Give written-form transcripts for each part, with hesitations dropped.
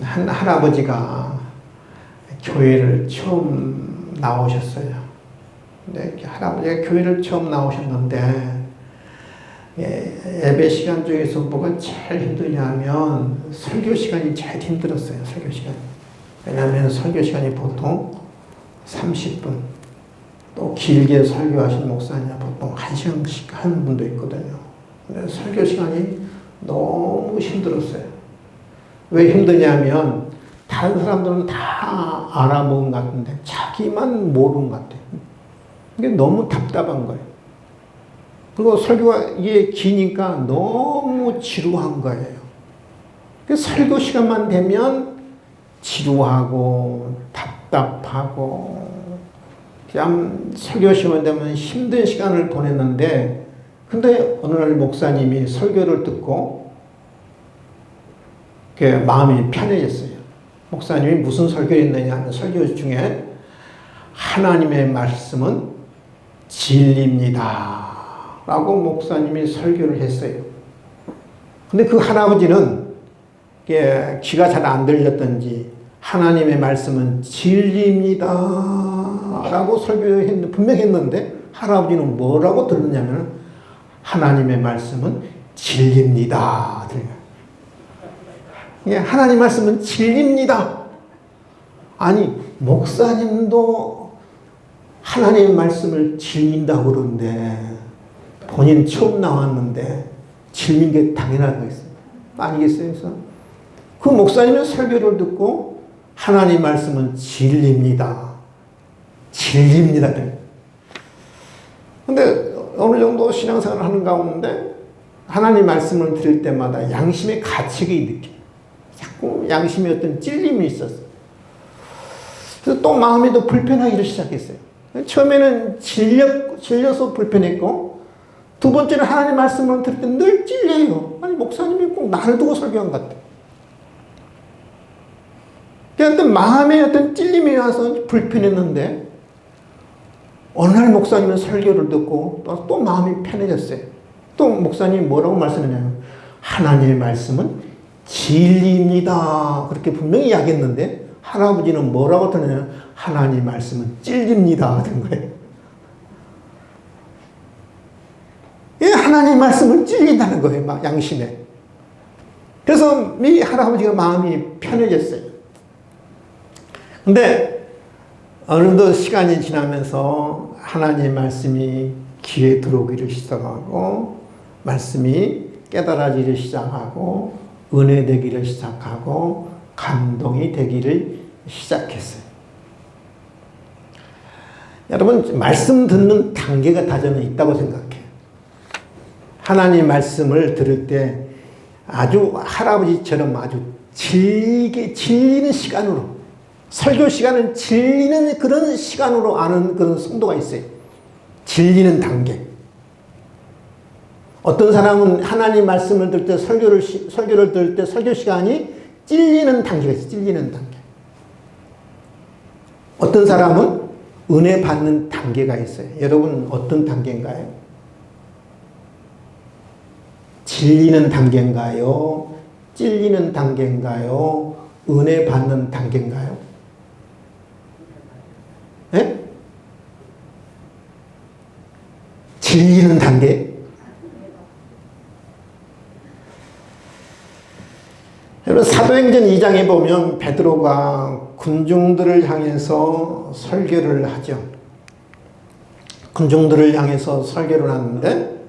한 할아버지가 교회를 처음 나오셨어요. 근데 할아버지가 교회를 처음 나오셨는데 예배 시간 중에서 뭐가 제일 힘드냐면 설교 시간이 제일 힘들었어요. 설교 시간. 왜냐하면 설교 시간이 보통 30분, 또 길게 설교하신 목사님 보통 1시간씩 하는 분도 있거든요. 근데 설교 시간이 너무 힘들었어요. 왜 힘드냐면 다른 사람들은 다 알아먹은 것 같은데 자기만 모르는 것 같아요. 이게 너무 답답한 거예요. 그리고 설교가 이게 기니까 너무 지루한 거예요. 설교 시간만 되면 지루하고 답답하고 그냥 설교 시간 되면 힘든 시간을 보냈는데, 근데 어느 날 목사님이 설교를 듣고 마음이 편해졌어요. 목사님이 무슨 설교를 했느냐 하면 설교 중에 하나님의 말씀은 진리입니다 라고 목사님이 설교를 했어요. 근데 그 할아버지는 귀가 잘 안 들렸던지 하나님의 말씀은 진리입니다 라고 설교했는데, 분명히 했는데 할아버지는 뭐라고 들었냐면 하나님의 말씀은 진리입니다. 하나님 말씀은 진리입니다. 아니 목사님도 하나님의 말씀을 진리인다고 그러는데 본인 처음 나왔는데 진리인 게 당연한 거 있어요. 아니겠어요? 그래서 그 목사님의 설교를 듣고 하나님 말씀은 진리입니다. 진리입니다. 근데 어느 정도 신앙생활을 하는 가운데 하나님 말씀을 들을 때마다 양심의 가책이 느껴요. 자꾸 양심에 어떤 찔림이 있었어요. 그래서 또 마음이 더 불편하기를 시작했어요. 처음에는 질려서 불편했고, 두 번째는 하나님 말씀을 들을 때 늘 찔려요. 아니 목사님이 꼭 나를 두고 설교한 것 같아. 그런데 마음에 어떤 찔림이 와서 불편했는데 어느 날 목사님은 설교를 듣고 또 마음이 편해졌어요. 또 목사님이 뭐라고 말씀하냐면 하나님의 말씀은 진리입니다. 그렇게 분명히 이야기했는데 할아버지는 뭐라고 들었냐면 하나님의 말씀은 찔립니다. 된 거예요. 하나님의 말씀은 찔린다는 거예요. 막 양심에. 그래서 이 할아버지가 마음이 편해졌어요. 근데 어느덧 시간이 지나면서 하나님의 말씀이 귀에 들어오기를 시작하고 말씀이 깨달아지기 시작하고 은혜 되기를 시작하고 감동이 되기를 시작했어요. 여러분 말씀 듣는 단계가 다 저는 있다고 생각해요. 하나님 말씀을 들을 때 아주 할아버지처럼 아주 질리는 시간으로, 설교 시간은 질리는 그런 시간으로 아는 그런 성도가 있어요. 질리는 단계. 어떤 사람은 하나님 말씀을 들을 때 설교를 들을 때 설교 시간이 찔리는 단계가 있어요. 찔리는 단계. 어떤 사람은 은혜 받는 단계가 있어요. 여러분 어떤 단계인가요? 질리는 단계인가요? 찔리는 단계인가요? 은혜 받는 단계인가요? 네? 질리는 단계? 여러분 사도행전 2장에 보면 베드로가 군중들을 향해서 설교를 하죠. 군중들을 향해서 설교를 하는데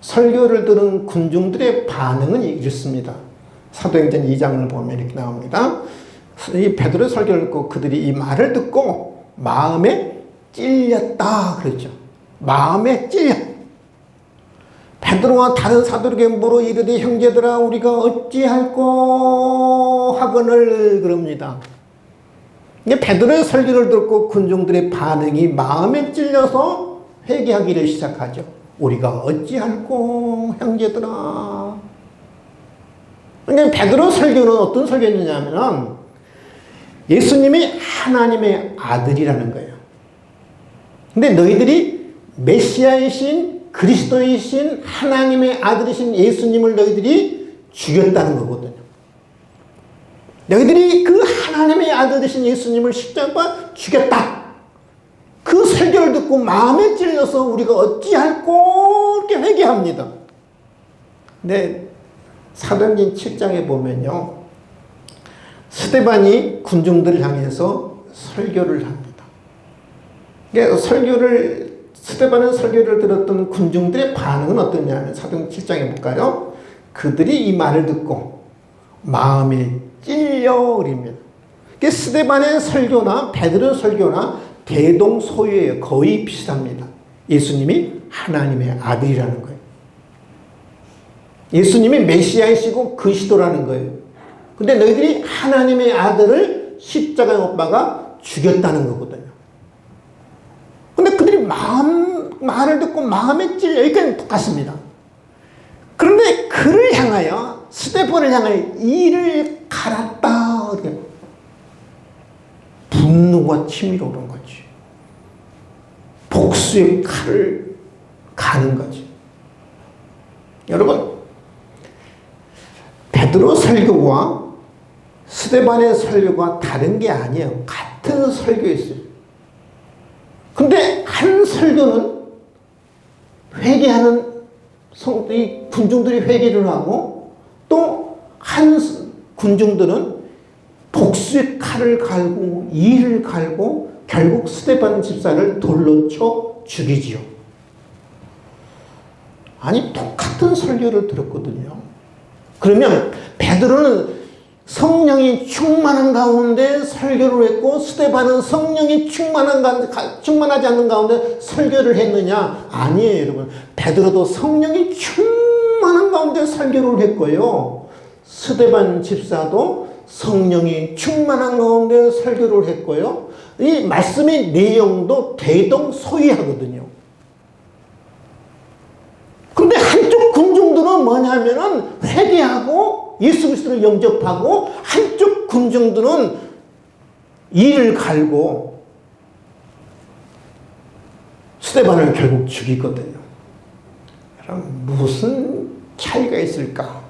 설교를 들은 군중들의 반응은 이렇습니다. 사도행전 2장을 보면 이렇게 나옵니다. 이 베드로의 설교를 듣고 그들이 이 말을 듣고 마음에 찔렸다 그랬죠. 마음에 찔려. 베드로와 다른 사도에게 물어 이르되 형제들아 우리가 어찌할꼬 하거늘 그럽니다. 베드로의 설교를 듣고 군중들의 반응이 마음에 찔려서 회개하기를 시작하죠. 우리가 어찌할꼬 형제들아. 그러니까 베드로 설교는 어떤 설교였느냐면 예수님이 하나님의 아들이라는 거예요. 근데 너희들이 메시아이신 그리스도이신 하나님의 아들이신 예수님을 너희들이 죽였다는 거거든요. 너희들이 그 하나님의 아들 되신 예수님을 십자가 죽였다. 그 설교를 듣고 마음에 찔려서 우리가 어찌할꼬 이렇게 회개합니다. 근데 사도행전 7장에 보면요, 스데반이 군중들을 향해서 설교를 합니다. 그러니까 스데반의 설교를 들었던 군중들의 반응은 어떠냐면 사도행전 7장에 볼까요? 그들이 이 말을 듣고 마음에 찔려 그럽니다. 그러니까 스데반의 설교나 베드로의 설교나 대동소이예요. 거의 비슷합니다. 예수님이 하나님의 아들이라는 거예요. 예수님이 메시아이시고 그리스도라는 거예요. 근데 너희들이 하나님의 아들을 십자가에 못 박아 죽였다는 거거든요. 근데 그들이 말을 듣고 마음에 찔려. 여기까지 똑같습니다. 그런데 그를 향하여, 스데반을 향하여 이를 갈았다. 분노가 치밀어 오른 거지. 복수의 칼을 가는 거지. 여러분, 베드로 설교와 스데반의 설교가 다른 게 아니에요. 같은 설교였어요. 근데 한 설교는 회개하는 이 군중들이 회개를 하고, 또 한 군중들은 복수의 칼을 갈고 이를 갈고 결국 스데반 집사를 돌로 쳐 죽이지요. 아니, 똑같은 설교를 들었거든요. 그러면 베드로는 성령이 충만한 가운데 설교를 했고, 스데반은 성령이 충만하지 않는 가운데 설교를 했느냐? 아니에요, 여러분. 베드로도 성령이 충만한 가운데 설교를 했고요, 스데반 집사도 성령이 충만한 가운데 설교를 했고요, 이 말씀의 내용도 대동소이하거든요. 근데 한쪽 군중들은 뭐냐면은 회개하고 예수 그리스도를 영접하고, 한쪽 군중들은 이를 갈고 스데반을 결국 죽이거든요. 그럼 무슨 차이가 있을까?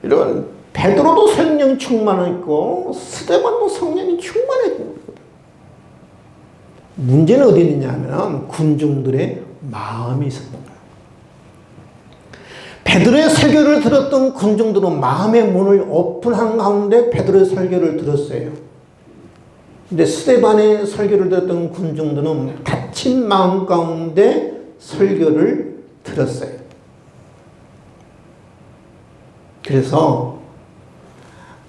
이런 베드로도 성령이 충만했고 스데반도 성령이 충만했고, 문제는 어디 있느냐면 군중들의 마음이 있었던 거예요. 베드로의 설교를 들었던 군중들은 마음의 문을 오픈한 가운데 베드로의 설교를 들었어요. 근데 스데반의 설교를 들었던 군중들은 닫힌 마음 가운데 설교를 들었어요. 그래서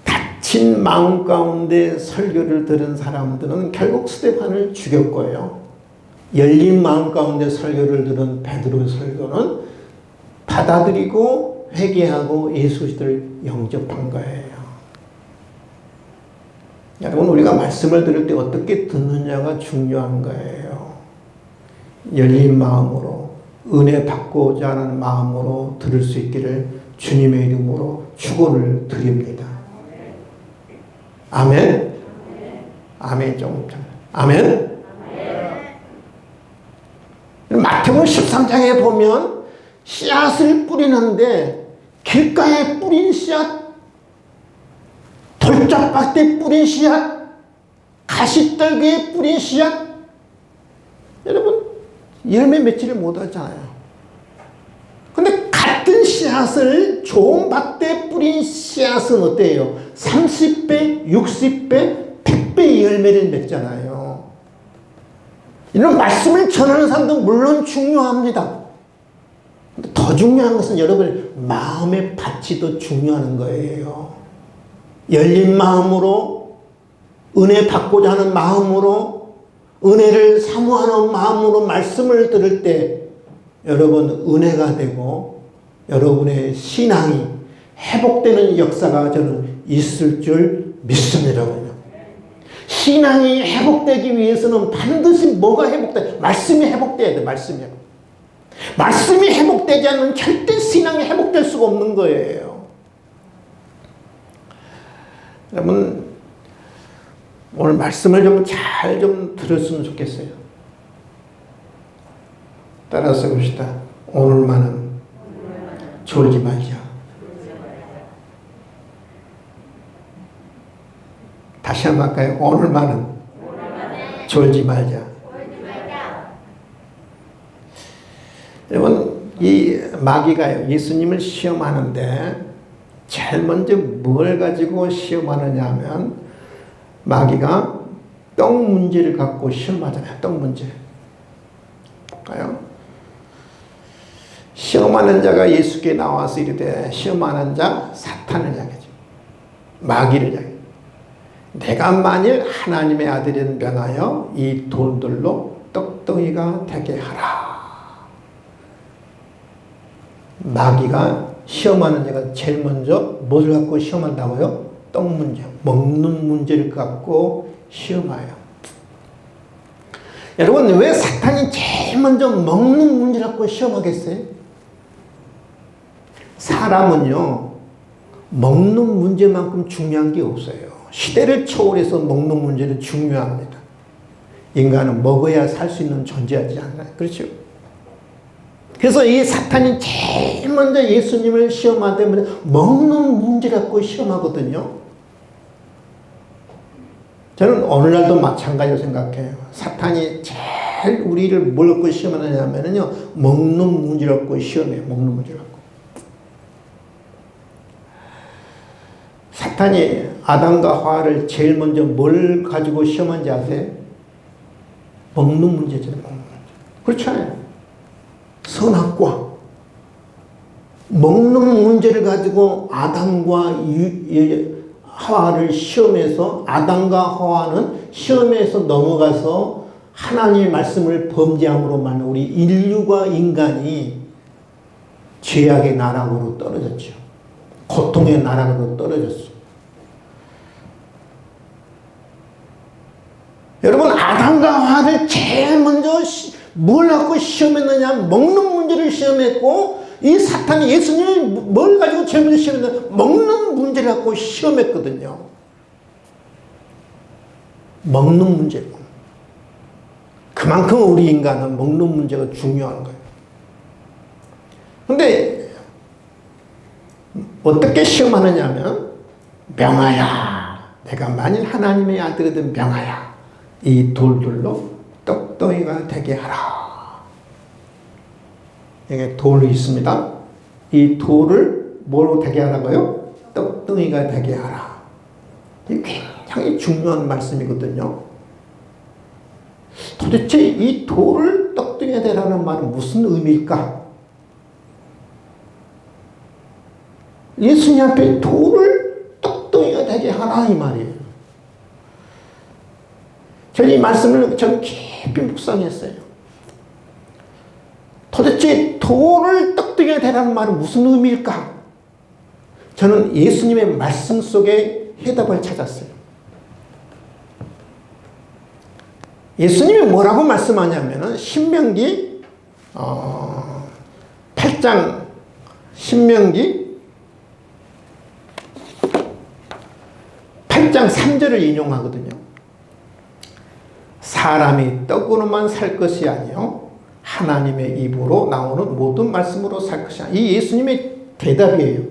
닫힌 마음 가운데 설교를 들은 사람들은 결국 스데반을 죽였고요, 열린 마음 가운데 설교를 들은 베드로의 설교는 받아들이고 회개하고 예수 그리스도를 영접한 거예요. 여러분, 우리가 말씀을 들을 때 어떻게 듣느냐가 중요한 거예요. 열린 마음으로, 은혜 받고자 하는 마음으로 들을 수 있기를 주님의 이름으로 축원을 드립니다. 아멘. 아멘. 좀 아멘. 마태복음 13장에 보면 씨앗을 뿌리는데, 길가에 뿌린 씨앗, 돌짝밭에 뿌린 씨앗, 가시떨기에 뿌린 씨앗, 여러분 열매 맺지를 못하잖아요. 근데 같은 씨앗을 좋은 밭에 뿌린 씨앗은 어때요? 30배, 60배, 100배 열매를 맺잖아요. 이런 말씀을 전하는 사람도 물론 중요합니다. 근데 더 중요한 것은 여러분의 마음의 밭이 더 중요한 거예요. 열린 마음으로, 은혜 받고자 하는 마음으로, 은혜를 사모하는 마음으로 말씀을 들을 때 여러분 은혜가 되고 여러분의 신앙이 회복되는 역사가 저는 있을 줄 믿습니다. 신앙이 회복되기 위해서는 반드시 뭐가 회복돼? 말씀이 회복돼야 돼. 말씀이 회복되지 않으면 절대 신앙이 회복될 수가 없는 거예요. 여러분, 오늘 말씀을 좀 잘 들었으면 좋겠어요. 따라서 봅시다. 오늘만은 졸지 말자. 시험할까요? 오늘만은 졸지 말자. 여러분, 이 마귀가요, 예수님을 시험하는데 제일 먼저 뭘 가지고 시험하느냐 하면 마귀가 떡 문제를 갖고 시험하잖아요. 떡 문제. 볼까요? 시험하는 자가 예수께 나와서 이르되 시험하는 자 사탄을 향하죠. 마귀를 향해. 내가 만일 하나님의 아들인 명하여 이 돌들로 떡덩이가 되게 하라. 마귀가 시험하는 자가 제일 먼저 뭘 갖고 시험한다고요? 떡 문제, 먹는 문제를 갖고 시험해요. 여러분, 왜 사탄이 제일 먼저 먹는 문제를 갖고 시험하겠어요? 사람은요, 먹는 문제만큼 중요한 게 없어요. 시대를 초월해서 먹는 문제는 중요합니다. 인간은 먹어야 살 수 있는 존재하지 않나요? 그렇죠? 그래서 이 사탄이 제일 먼저 예수님을 시험할 때 먹는 문제 갖고 시험하거든요. 저는 오늘날도 마찬가지로 생각해요. 사탄이 제일 우리를 뭘 갖고 시험하느냐면요, 먹는 문제 갖고 시험해요. 먹는 문제 갖고. 사탄이 아담과 하와를 제일 먼저 뭘 가지고 시험한지 아세요? 먹는 문제잖아요. 먹는 문제. 그렇잖아요. 선악과 먹는 문제를 가지고 아담과 하와를 시험해서 아담과 하와는 시험에서 넘어가서 하나님의 말씀을 범죄함으로 말미암아 우리 인류가 인간이 죄악의 나락으로 떨어졌죠. 고통의 나락으로 떨어졌어. 여러분, 아담과 하와를 제일 먼저 뭘 갖고 시험했느냐? 먹는 문제를 시험했고, 이 사탄이 예수님이 뭘 가지고 제일 먼저 시험했느냐? 먹는 문제를 갖고 시험했거든요. 먹는 문제. 그만큼 우리 인간은 먹는 문제가 중요한 거예요. 근데 어떻게 시험하느냐 하면, 명하야, 내가 만일 하나님의 아들이든 명하야, 이 돌들로 떡덩이가 되게 하라. 여기 돌이 있습니다. 이 돌을 뭐로 되게 하라고요? 떡덩이가 되게 하라. 이게 굉장히 중요한 말씀이거든요. 도대체 이 돌을 떡덩이가 되라는 말은 무슨 의미일까? 예수님 앞에 돌을 떡덩이가 되게 하라 이 말이에요. 저는 이 말씀을 깊이 묵상했어요. 도대체 돌을 떡덩이가 되라는 말은 무슨 의미일까? 저는 예수님의 말씀 속에 해답을 찾았어요. 예수님이 뭐라고 말씀하냐면은 신명기 8장 신명기 8장 3절을 인용하거든요. 사람이 떡으로만 살 것이 아니요 하나님의 입으로 나오는 모든 말씀으로 살 것이 아니요. 이 예수님의 대답이에요.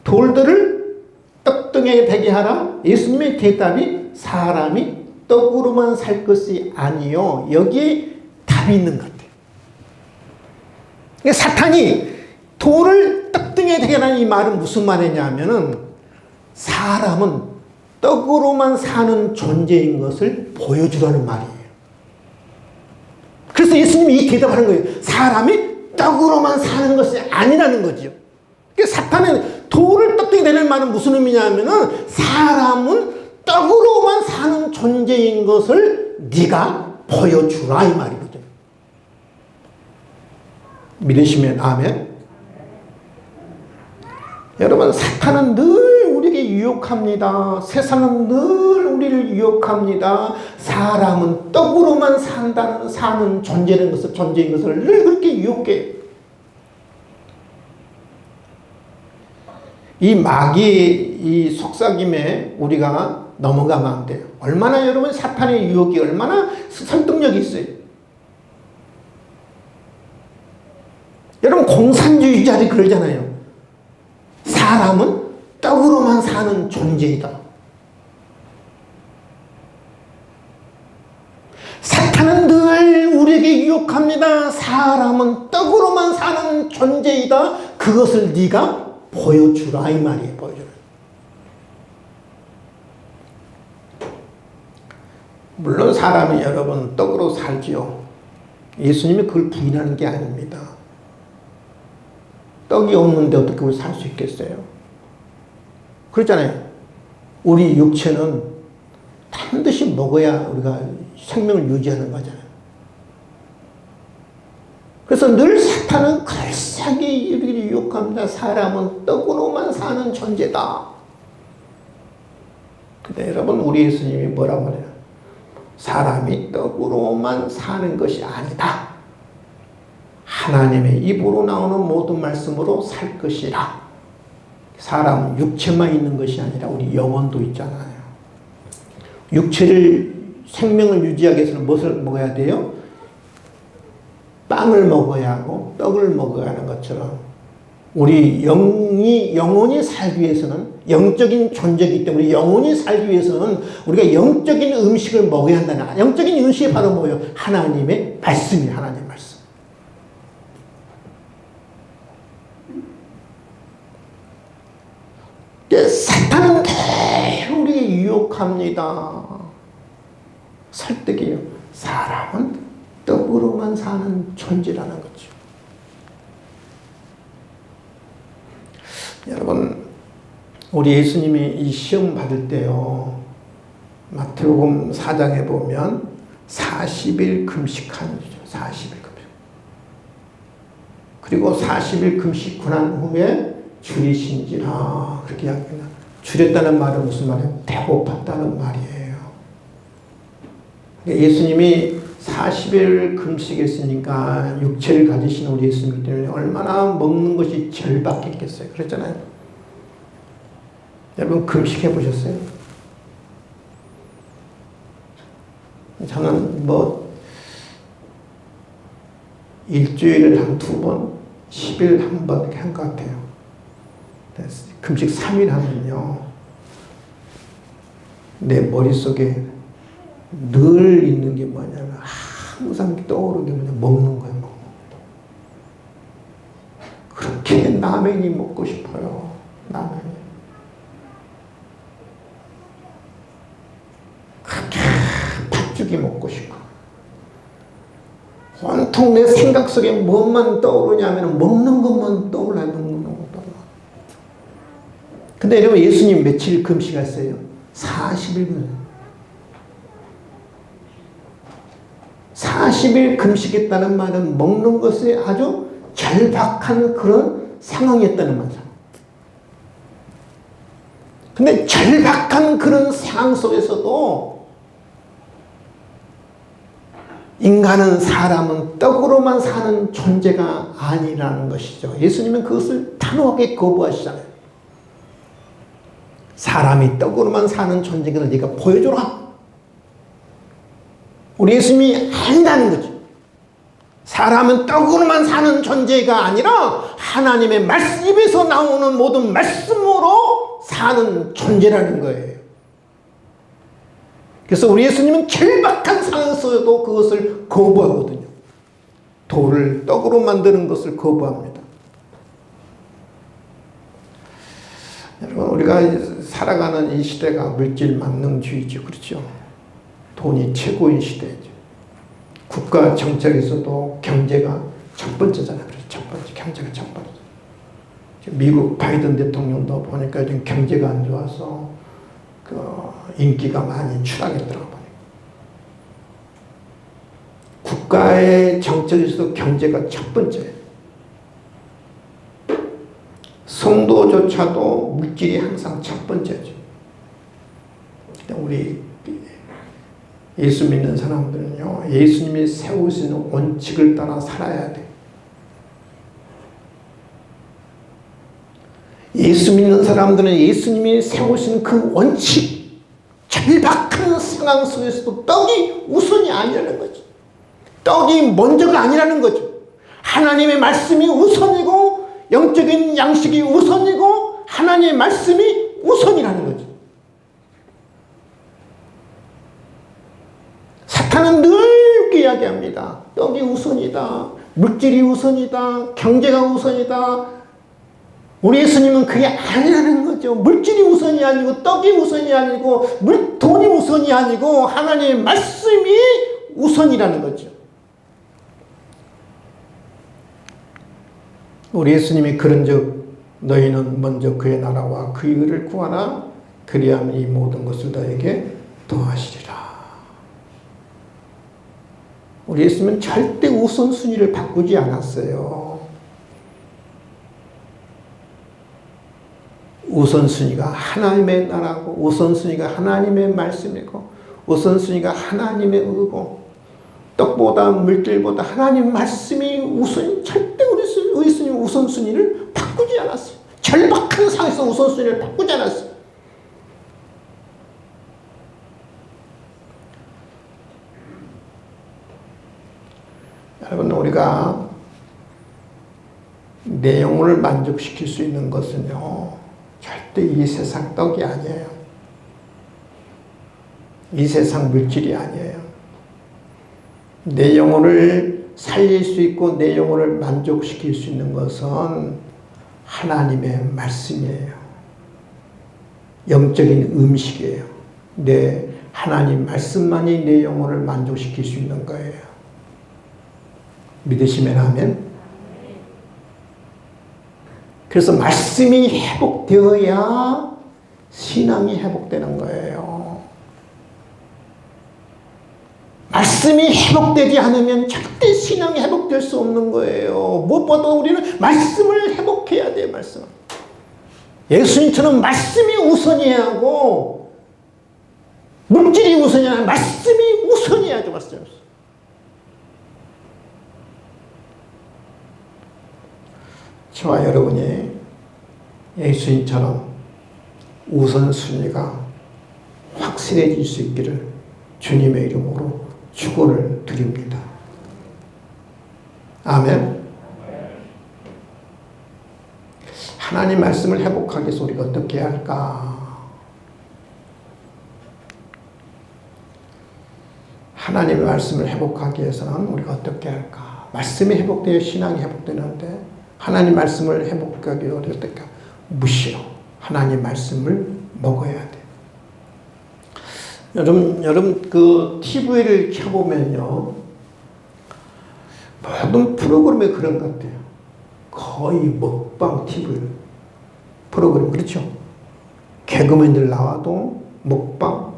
돌들을 떡덩이에 되게 하라. 예수님의 대답이 사람이 떡으로만 살 것이 아니요. 여기에 답이 있는 것 같아요. 그러니까 사탄이 돌을 떡덩이에 되게 하라는 이 말은 무슨 말이냐면은 사람은 떡으로만 사는 존재인 것을 보여주라는 말이에요. 그래서 예수님이 이 대답하는 거예요. 사람이 떡으로만 사는 것이 아니라는 거죠. 그러니까 사탄은 돌을 떡덩이 되는 말은 무슨 의미냐면은 사람은 떡으로만 사는 존재인 것을 네가 보여주라 이 말이거든요. 믿으시면 아멘. 여러분, 사탄은 늘 우리에게 유혹합니다. 세상은 늘 우리를 유혹합니다. 사람은 떡으로만 사는 존재인 것을 늘 그렇게 유혹해요. 이 마귀의 이 속삭임에 우리가 넘어가면 안 돼요. 얼마나 여러분 사탄의 유혹이 얼마나 설득력이 있어요. 여러분 공산주의자들이 그러잖아요. 사람은 떡으로만 사는 존재이다. 유혹합니다. 사람은 떡으로만 사는 존재이다. 그것을 네가 보여주라 이 말이에요. 보여주라. 물론 사람이 여러분 떡으로 살지요. 예수님이 그걸 부인하는 게 아닙니다. 떡이 없는데 어떻게 우리 살 수 있겠어요? 그렇잖아요. 우리 육체는 반드시 먹어야 우리가 생명을 유지하는 거잖아요. 그래서 늘 사탄은 걸싸게 이렇게 유혹합니다. 사람은 떡으로만 사는 존재다. 근데 여러분 우리 예수님이 뭐라고 해요? 사람이 떡으로만 사는 것이 아니다. 하나님의 입으로 나오는 모든 말씀으로 살 것이라. 사람은 육체만 있는 것이 아니라 우리 영혼도 있잖아요. 육체를 생명을 유지하기 위해서는 무엇을 먹어야 돼요? 빵을 먹어야 하고 떡을 먹어야 하는 것처럼 우리 영혼이 살기 위해서는 영적인 존재이기 때문에 영혼이 살기 위해서는 우리가 영적인 음식을 먹어야 한다는 영적인 음식이 바로 뭐예요? 하나님의 말씀이에요. 하나님의 말씀. 사탄은 계속 우리에게 유혹합니다. 설득이에요. 사람은 떡으로만 사는 존재라는 거죠. 여러분, 우리 예수님이 이 시험 받을 때요, 마태복음 4장에 보면 40일 금식한 거죠. 40일 금식. 그리고 40일 금식고 난 후에 줄이신지라 그렇게 이야기합니다. 줄였다는 말은 무슨 말이에요? 배고팠다는 말이에요. 예수님이 40일 금식했으니까 육체를 가지신 우리 예수님 때문에 얼마나 먹는 것이 절박했겠어요. 그랬잖아요. 여러분 금식해 보셨어요? 저는 일주일을 한 2번, 10일 한 번 이렇게 한 것 같아요. 금식 3일 하면요, 내 머릿속에 늘 있는 게 뭐냐면 항상 떠오르는 게 뭐냐, 먹는 거예요. 먹는 거. 그렇게 라면이 먹고 싶어요. 라면이. 그렇게 팥죽이 먹고 싶고. 온통 내 생각 속에 뭐만 떠오르냐면 먹는 것만 떠올라요. 먹는 것만 떠올라. 근데 여러분 예수님 며칠 금식하셨어요? 40일. 40일 금식했다는 말은 먹는 것에 아주 절박한 그런 상황이었다는 말이죠. 근데 절박한 그런 상황 속에서도 인간은 사람은 떡으로만 사는 존재가 아니라는 것이죠. 예수님은 그것을 단호하게 거부하시잖아요. 사람이 떡으로만 사는 존재가 네가 보여줘라. 우리 예수님이 아니라는 거죠. 사람은 떡으로만 사는 존재가 아니라 하나님의 말씀, 입에서 나오는 모든 말씀으로 사는 존재라는 거예요. 그래서 우리 예수님은 절박한 상황 속에도 그것을 거부하거든요. 돌을 떡으로 만드는 것을 거부합니다. 여러분, 우리가 살아가는 이 시대가 물질 만능주의죠. 그렇죠? 돈이 최고인 시대죠. 국가 정책에서도 경제가 첫 번째잖아요. 그래서 첫 번째, 경제가 첫 번째. 미국 바이든 대통령도 보니까 지금 경제가 안 좋아서 인기가 많이 추락했더라고요. 국가의 정책에서도 경제가 첫 번째예요. 성도조차도 물질이 항상 첫 번째죠. 우리 예수 믿는 사람들은요, 예수님이 세우시는 원칙을 따라 살아야 돼. 예수 믿는 사람들은 예수님이 세우신 그 원칙, 절박한 상황 속에서도 떡이 우선이 아니라는 거죠. 떡이 먼저가 아니라는 거죠. 하나님의 말씀이 우선이고 영적인 양식이 우선이고 하나님의 말씀이 우선이라는 거죠. 사탄은 늘 이야기합니다. 떡이 우선이다. 물질이 우선이다. 경제가 우선이다. 우리 예수님은 그게 아니라는 거죠. 물질이 우선이 아니고 떡이 우선이 아니고 돈이 우선이 아니고 하나님의 말씀이 우선이라는 거죠. 우리 예수님이 그런즉 너희는 먼저 그의 나라와 그의 의를 구하라. 그리하면 이 모든 것을 너에게 더하시리라. 우리 예수님은 절대 우선순위를 바꾸지 않았어요. 우선순위가 하나님의 나라고, 우선순위가 하나님의 말씀이고, 우선순위가 하나님의 의고, 떡보다 물질보다 하나님 말씀이 우선, 절대 우리 예수님 우선순위를 바꾸지 않았어요. 절박한 상황에서 우선순위를 바꾸지 않았어요. 여러분, 우리가 내 영혼을 만족시킬 수 있는 것은요, 절대 이 세상 떡이 아니에요. 이 세상 물질이 아니에요. 내 영혼을 살릴 수 있고 내 영혼을 만족시킬 수 있는 것은 하나님의 말씀이에요. 영적인 음식이에요. 하나님 말씀만이 내 영혼을 만족시킬 수 있는 거예요. 믿으시면 아멘. 그래서 말씀이 회복되어야 신앙이 회복되는 거예요. 말씀이 회복되지 않으면 절대 신앙이 회복될 수 없는 거예요. 무엇보다 우리는 말씀을 회복해야 돼요. 말씀. 예수님처럼 말씀이 우선이어야 하고 물질이 우선이 아니라 말씀이 우선이어야죠. 말씀. 저와 여러분이 예수님처럼 우선순위가 확실해질 수 있기를 주님의 이름으로 축원을 드립니다. 아멘. 하나님 말씀을 회복하기 위해서 우리가 어떻게 해야 할까? 하나님의 말씀을 회복하기 위해서는 우리가 어떻게 할까? 말씀이 회복되어 신앙이 회복되는데 하나님 말씀을 회복하기 위해서 우리가 어떻게 할까? 무시로 하나님 말씀을 먹어야 돼. 여러분 그 TV를 켜보면요, 모든 프로그램이 그런 것 같아요. 거의 먹방 TV 프로그램, 그렇죠? 개그맨들 나와도 먹방,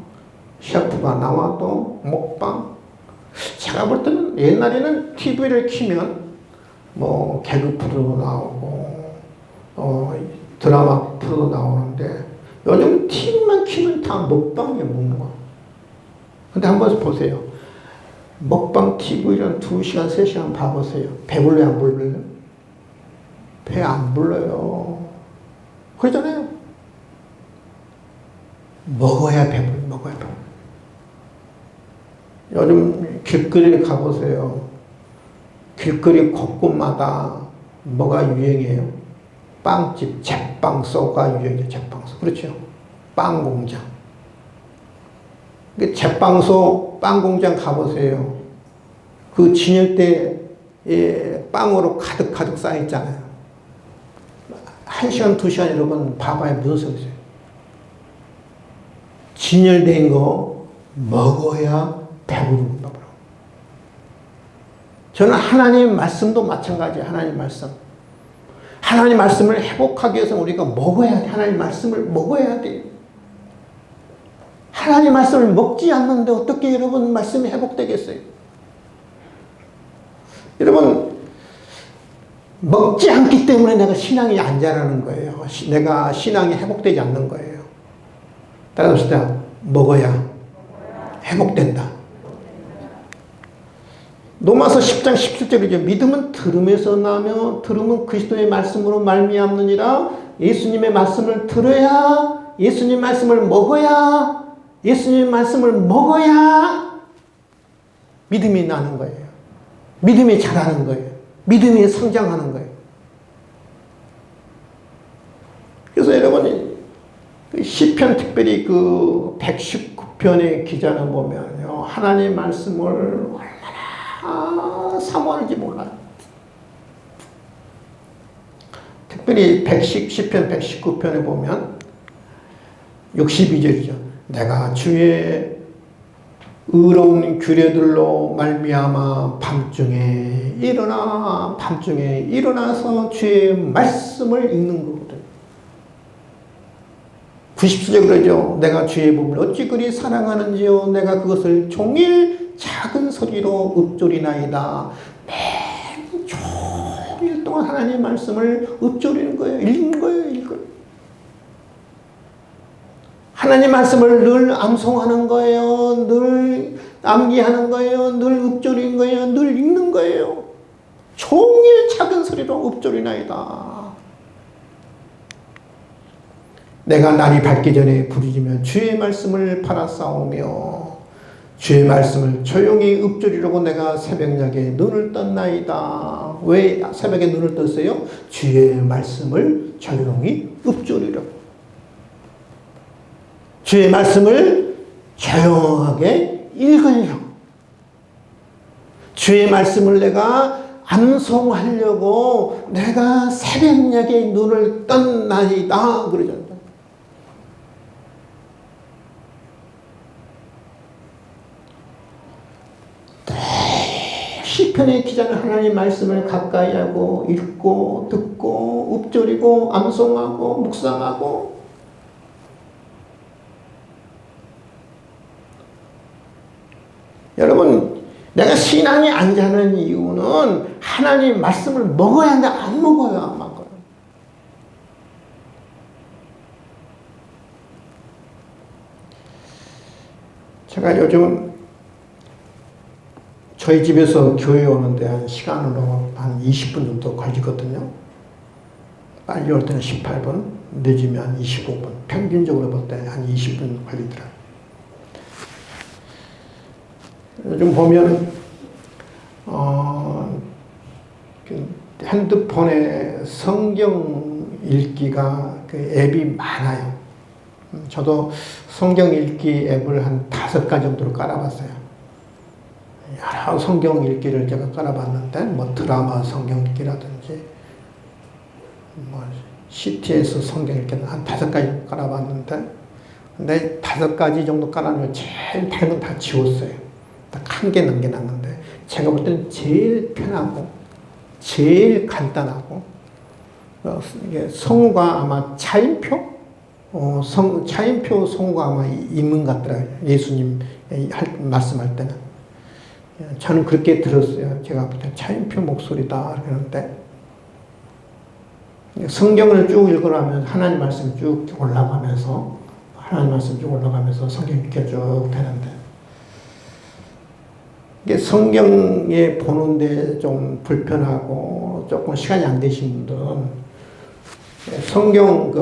셰프가 나와도 먹방. 제가 볼 때는 옛날에는 TV를 키면 뭐 개그 프로도 나오고 드라마 프로도 나오는데 요즘 TV만 키면 다 먹방이에요. 먹는 거. 근데 한번 보세요. 먹방 TV를 2시간, 3시간 봐보세요. 배불러요, 안 불러요? 배 안 불러요. 그러잖아요. 먹어야 배불러, 먹어야 배불러. 요즘 길거리에 가보세요. 길거리 곳곳마다 뭐가 유행이에요? 빵집, 제빵소가 유행이에요. 제빵소. 그렇죠? 빵 공장. 제빵소, 빵 공장 가보세요. 그 진열대에 빵으로 가득 쌓여있잖아요. 1시간, 2시간 여러분 봐봐야 무슨 소리세요? 진열된 거 먹어야 배부른 법으로. 저는 하나님 말씀도 마찬가지예요. 하나님 말씀. 하나님 말씀을 회복하기 위해서 우리가 먹어야 돼. 하나님 말씀을 먹어야 돼. 하나님 말씀을 먹지 않는데 어떻게 여러분 말씀이 회복되겠어요? 여러분, 먹지 않기 때문에 내가 신앙이 안 자라는 거예요. 내가 신앙이 회복되지 않는 거예요. 따라합시다. 먹어야 회복된다. 로마서 10장 17절이죠. 믿음은 들음에서 나며 들음은 그리스도의 말씀으로 말미암느니라. 예수님의 말씀을 들어야, 예수님 말씀을 먹어야, 예수님 말씀을 먹어야 믿음이 나는 거예요. 믿음이 자라는 거예요. 믿음이 성장하는 거예요. 그래서 여러분이 시편, 특별히 그 119편의 기자를 보면요, 하나님의 말씀을 얼마나 다 사모하는지 몰라요. 특별히 시편 119편에 보면 62절이죠. 내가 주의 의로운 규례들로 말미암아 밤중에 일어나서 주의 말씀을 읽는 거거든. 97절 그러죠. 내가 주의 법을 어찌 그리 사랑하는지요. 내가 그것을 종일 작은 소리로 읊조리나이다. 매일 종일 동안 하나님의 말씀을 읊조리는 거예요. 읽는 거예요. 하나님 말씀을 늘 암송하는 거예요. 늘 암기하는 거예요. 늘 읊조리는 거예요. 늘 읽는 거예요. 종일 작은 소리로 읊조리나이다. 내가 날이 밝기 전에 부르짖으며 주의 말씀을 바라싸우며 주의 말씀을 조용히 읊조리려고 내가 새벽녘에 눈을 떴나이다. 왜 새벽에 눈을 떴어요? 주의 말씀을 조용히 읊조리려고. 주의 말씀을 조용하게 읽으려고. 주의 말씀을 내가 암송하려고 내가 새벽녘에 눈을 떴나이다. 그러잖아요. 시편의 기자는 하나님 말씀을 가까이 하고 읽고 듣고 읊조리고 암송하고 묵상하고. 여러분, 내가 신앙이 안 자는 이유는 하나님 말씀을 먹어야 하는데 안 먹어요, 안 먹어요. 제가 요즘 저희 집에서 교회 오는데 한 시간으로 한 20분 정도 걸리거든요. 빨리 올 때는 18분, 늦으면 한 25분. 평균적으로 볼 때 한 20분 걸리더라고요. 요즘 보면 핸드폰에 성경 읽기가 그 앱이 많아요. 저도 성경 읽기 앱을 한 5가지 정도로 깔아봤어요. 여러 성경 읽기를 제가 깔아봤는데, 뭐 드라마 성경 읽기라든지, 뭐 CTS 성경 읽기는 한 5가지 깔아봤는데, 근데 5가지 정도 깔아놓으면 제일 다른 건 다 지웠어요. 딱 한 개 남겨놨는데, 제가 볼 때는 제일 편하고, 제일 간단하고, 이게 성우가 아마 차인표? 차인표 성우가 아마 있는 것 같더라고요. 예수님 말씀할 때는. 저는 그렇게 들었어요. 제가 볼 때 차인표 목소리다 그러는데, 성경을 쭉 읽으라면 하나님 말씀이 쭉 올라가면서 성경 읽기가 쭉 되는데, 이게 성경에 보는데 좀 불편하고 조금 시간이 안 되신 분들은 성경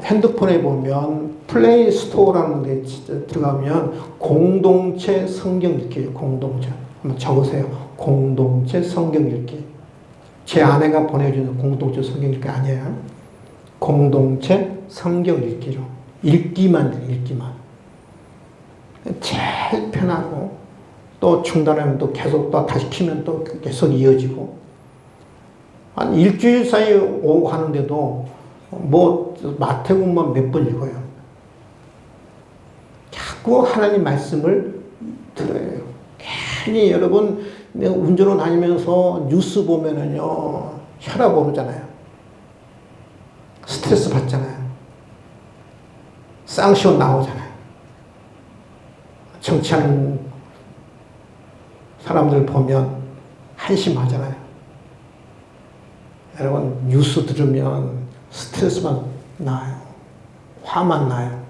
핸드폰에 보면 플레이 스토어라는 데 들어가면 공동체 성경 읽기예요. 공동체. 한번 적으세요. 공동체 성경 읽기. 제 아내가 보내주는 공동체 성경 읽기 아니에요. 공동체 성경 읽기로. 읽기만. 제일 편하고, 또 중단하면 또 계속 또 다시 키면 또 계속 이어지고, 한 일주일 사이에 오고 하는데도 뭐 마태복음만 몇 번 읽어요. 자꾸 하나님 말씀을 들어요. 괜히 여러분 운전을 다니면서 뉴스 보면은요 혈압 오르잖아요. 스트레스 받잖아요. 쌍시온 나오잖아요. 정치하는 사람들 보면 한심하잖아요. 여러분 뉴스 들으면 스트레스만 나요. 화만 나요.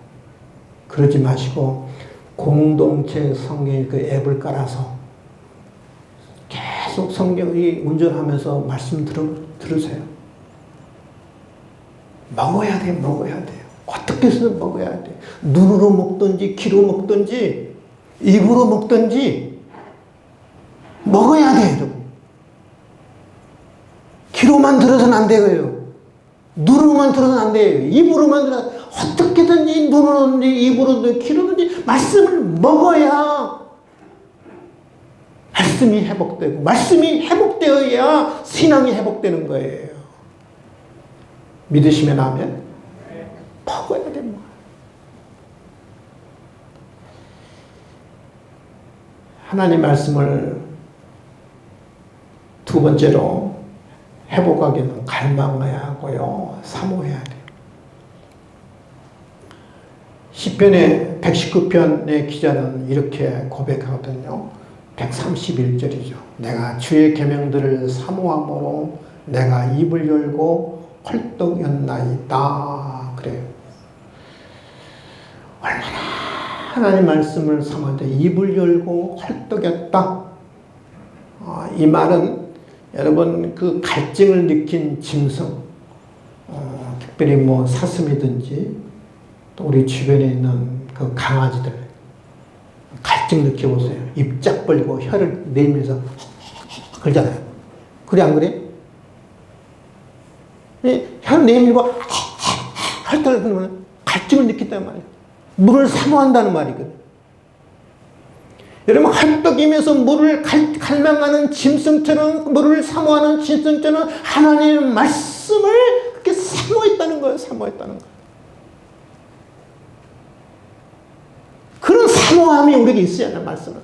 그러지 마시고 공동체 성경 그 앱을 깔아서 계속 성경이 운전하면서 말씀 들으세요. 먹어야 돼요. 어떻게 해서든 먹어야 돼. 눈으로 먹든지 귀로 먹든지 입으로 먹든지 먹어야 돼, 여러분. 귀로만 들어서는 안 돼요. 눈으로만 들어서는 안 돼요. 입으로만 들어 어떻게든지 눈으로든지 입으로든지 귀로든지 말씀을 먹어야 말씀이 회복되고, 말씀이 회복되어야 신앙이 회복되는 거예요. 믿으시면 아멘? 먹어야 됩니다. 하나님 말씀을 두 번째로 회복하기 위해서 갈망해야 하고요, 사모해야 돼요. 시편의 119편의 기자는 이렇게 고백하거든요. 131절이죠. 내가 주의 계명들을 사모함으로 내가 입을 열고 헐떡였나이다. 그래요. 얼마나 하나님 말씀을 사모할 때 입을 열고 헐떡였다. 이 말은 여러분 그 갈증을 느낀 짐승, 특별히 뭐 사슴이든지 또 우리 주변에 있는 그 강아지들 갈증 느껴보세요. 입 쫙 벌리고 혀를 내밀면서 그러잖아요. 그래 안 그래? 혀를 내밀고 헐떡을 그러면 갈증을 느낀단 말이에요. 물을 사모한다는 말이거든요. 여러분 헐떡이면서 물을 갈망하는 짐승처럼, 물을 사모하는 짐승처럼 하나님의 말씀을 그렇게 사모했다는 거예요. 사모했다는 거예요. 그런 사모함이 우리에게 있어야 하는 말씀은.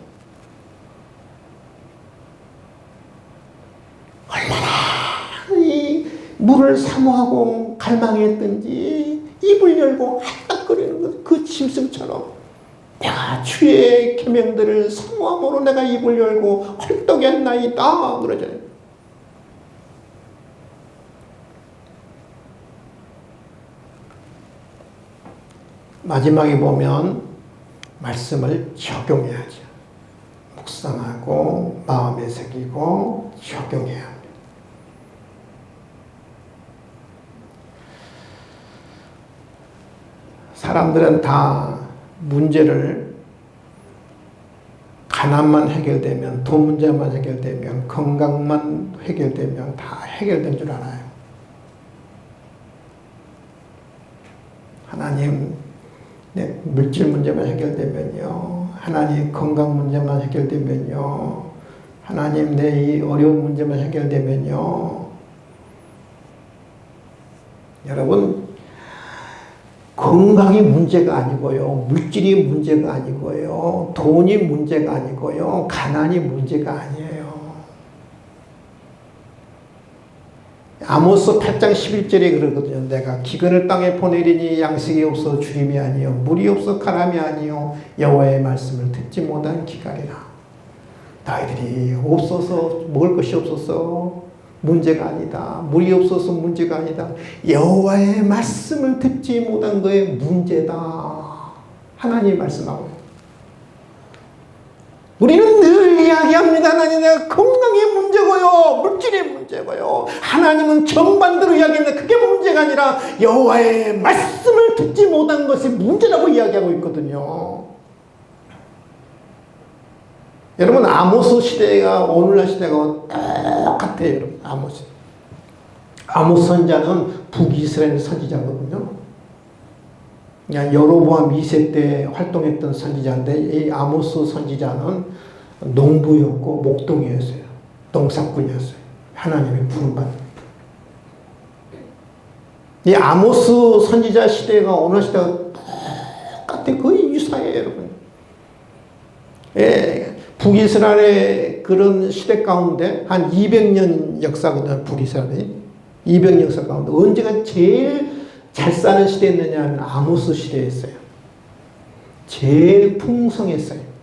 얼마나 이 물을 사모하고 갈망했든지 입을 열고 헐떡거리는 그 짐승처럼 내가 주의 계명들을 사모함으로 내가 입을 열고 헐떡였나이다 그러잖아요. 마지막에 보면 말씀을 적용해야죠. 묵상하고 마음에 새기고 적용해야 합니다. 사람들은 다 문제를 가난만 해결되면, 돈 문제만 해결되면, 건강만 해결되면 다 해결된 줄 알아요. 하나님 내 물질 문제만 해결되면요, 하나님 건강 문제만 해결되면요, 하나님 내 이 어려운 문제만 해결되면요, 여러분 건강이 문제가 아니고요, 물질이 문제가 아니고요, 돈이 문제가 아니고요, 가난이 문제가 아니에요. 아모스 8장 11절에 그러거든요. 내가 기근을 땅에 보내리니 양식이 없어 주림이 아니요 물이 없어 가람이 아니요 여호와의 말씀을 듣지 못한 기갈이라. 너희들이 없어서 먹을 것이 없어서 문제가 아니다. 물이 없어서 문제가 아니다. 여호와의 말씀을 듣지 못한 거에 문제다. 하나님이 말씀하고. 우리는 늘 이야기합니다. 하나님 내가 건강이 문제고요, 물질이 문제고요. 하나님은 정반대로 이야기합니다. 그게 문제가 아니라 여호와의 말씀을 듣지 못한 것이 문제라고 이야기하고 있거든요. 여러분 아모스 시대가 오늘날 시대가 똑같아요. 여러분 아모스 선지자는 북이스라엘 선지자거든요. 그냥 여로보암 2세 때 활동했던 선지자인데 이 아모스 선지자는 농부였고 목동이었어요. 농사꾼이었어요. 하나님의 부름받은. 이 아모스 선지자 시대가 오늘 시대가 똑같아. 거의 유사해요, 여러분. 예, 북이스라엘의 그런 시대 가운데 한 200년 역사거든요. 북이스라엘이 200년 역사 가운데 언제가 제일 잘 사는 시대였느냐 하면 아모스 시대였어요. 제일 풍성했어요.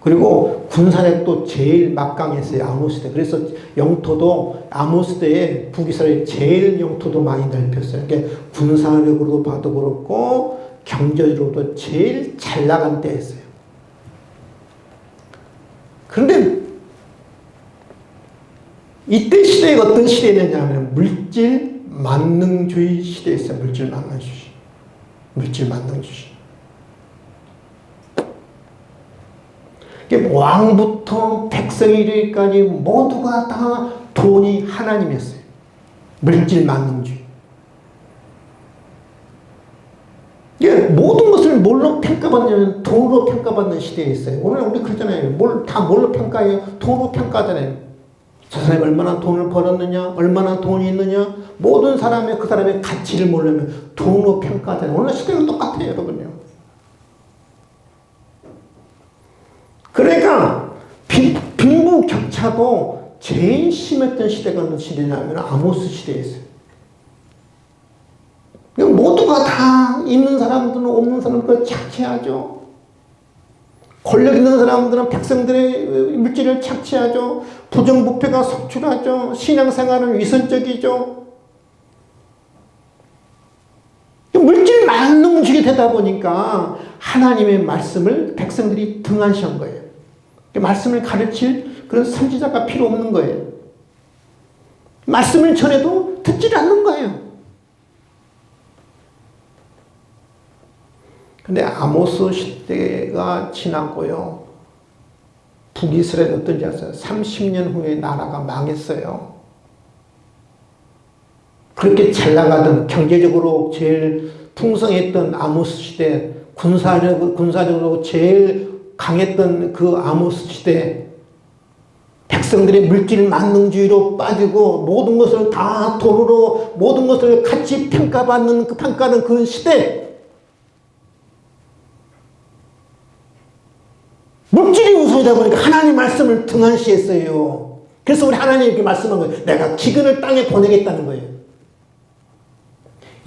그리고 군사력도 제일 막강했어요. 아모스 시대. 그래서 영토도 아모스 시대에 북이스라엘 제일 영토도 많이 넓혔어요. 그러니까 군사력으로도 봐도 그렇고 경제적으로도 제일 잘 나간 때였어요. 그런데 이때 시대가 어떤 시대였느냐 하면 물질 만능주의 시대였어요. 물질 만능주의. 물질 만능주의. 왕부터 백성이 이르기까지 모두가 다 돈이 하나님이었어요. 물질 만능주의. 모든 것을 무엇을 뭘로 평가받냐면 돈으로 평가받는 시대에 있어요. 오늘 우리 그러잖아요. 다 뭘로 평가해요? 돈으로 평가하잖아요. 저 사람이 얼마나 돈을 벌었느냐, 얼마나 돈이 있느냐, 모든 사람의 그 사람의 가치를 모르면 돈으로 평가하잖아요. 오늘 시대는 똑같아요, 여러분요. 그러니까 빈부격차도 제일 심했던 시대가 어느 시대냐면 아모스 시대였어요. 모두가 다 있는 사람들은 없는 사람들을 착취하죠. 권력 있는 사람들은 백성들의 물질을 착취하죠. 부정부패가 속출하죠. 신앙생활은 위선적이죠. 물질 만능주의 되다 보니까 하나님의 말씀을 백성들이 등한시한 거예요. 말씀을 가르칠 그런 선지자가 필요 없는 거예요. 말씀을 전해도 듣지 않는 거예요. 근데 아모스 시대가 지났고요. 북이스라엘 어떤지 아세요? 30년 후에 나라가 망했어요. 그렇게 잘 나가던 경제적으로 제일 풍성했던 아모스 시대, 군사적으로 제일 강했던 그 아모스 시대, 백성들의 물질 만능주의로 빠지고 모든 것을 다 돈으로 모든 것을 같이 평가하는 그 시대, 물질이 우선이다 보니까 하나님 말씀을 등한시했어요. 그래서 우리 하나님이 이렇게 말씀한 거예요. 내가 기근을 땅에 보내겠다는 거예요.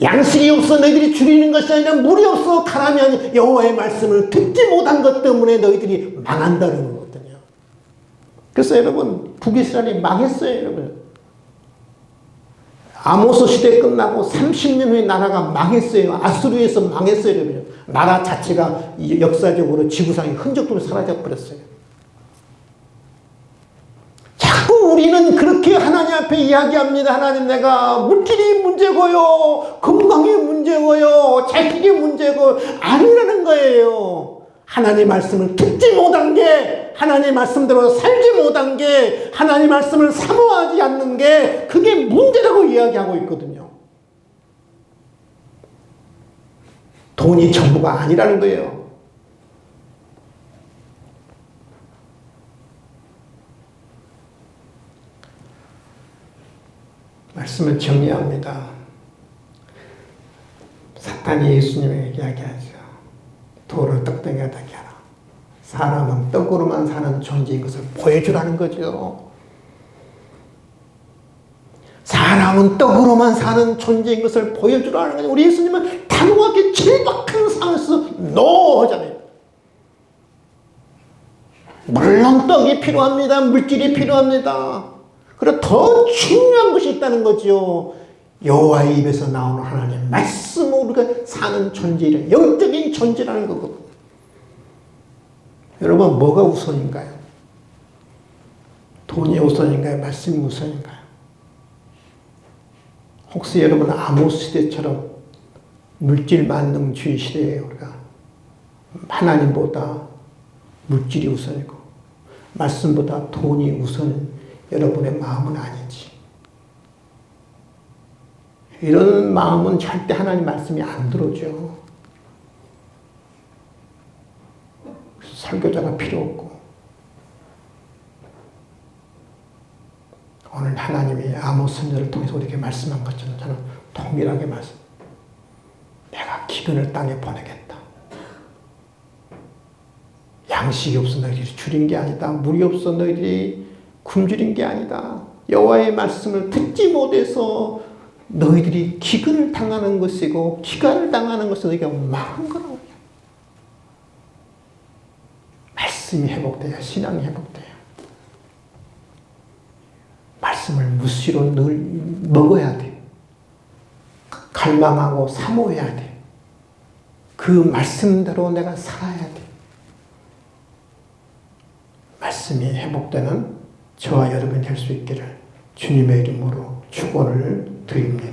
양식이 없어 너희들이 줄이는 것이 아니라 물이 없어 가람이 아니라 여호와의 말씀을 듣지 못한 것 때문에 너희들이 망한다는 거거든요. 그래서 여러분 북이스라엘이 망했어요. 여러분 아모스 시대 끝나고 30년 후에 나라가 망했어요. 아수르에서 망했어요. 여러분. 나라 자체가 역사적으로 지구상의 흔적으로 사라져 버렸어요. 자꾸 우리는 그렇게 하나님 앞에 이야기합니다. 하나님, 내가 물질이 문제고요, 건강이 문제고요, 자식이 문제고 아니라는 거예요. 하나님 말씀을 듣지 못한 게, 하나님 말씀대로 살지 못한 게, 하나님 말씀을 사모하지 않는 게 그게 문제라고 이야기하고 있거든요. 돈이 전부가 아니라는 거예요. 말씀을 정리합니다. 사탄이 예수님에게 이야기하죠. 돌을 떡덩이에 닿게 하라. 사람은 떡으로만 사는 존재인 것을 보여주라는 거죠. 사람은 떡으로만 사는 존재인 것을 보여주라는 거죠. 우리 예수님은 단호하게 절박한 상황에서 NO 하잖아요. 물론 떡이 필요합니다. 물질이 필요합니다. 그리고 더 중요한 것이 있다는 거죠. 여호와의 입에서 나오는 하나님 말씀으로 우리가 사는 존재라, 영적인 존재라는 거거든요. 여러분, 뭐가 우선인가요? 돈이 우선인가요? 말씀이 우선인가요? 혹시 여러분 아모스 시대처럼 물질 만능주의 시대에 우리가 하나님보다 물질이 우선이고 말씀보다 돈이 우선인 여러분의 마음은 아닌지, 이런 마음은 절대 하나님 말씀이 안 들어오죠. 설교자가 필요 없고, 오늘 하나님이 아모스 선지자를 통해서 우리에게 말씀한 것처럼 저는 동일하게 말씀, 내가 기근을 땅에 보내겠다. 양식이 없어 너희들이 줄인 게 아니다. 물이 없어 너희들이 굶주린 게 아니다. 여호와의 말씀을 듣지 못해서 너희들이 기근을 당하는 것이고 기간을 당하는 것이 너희가 망한 거라고. 말씀이 회복돼야 신앙이 회복돼요. 말씀을 무시로 늘 먹어야 돼. 갈망하고 사모해야 돼. 그 말씀대로 내가 살아야 돼. 말씀이 회복되는 저와 여러분이 될 수 있기를 주님의 이름으로 축원을 드립니다.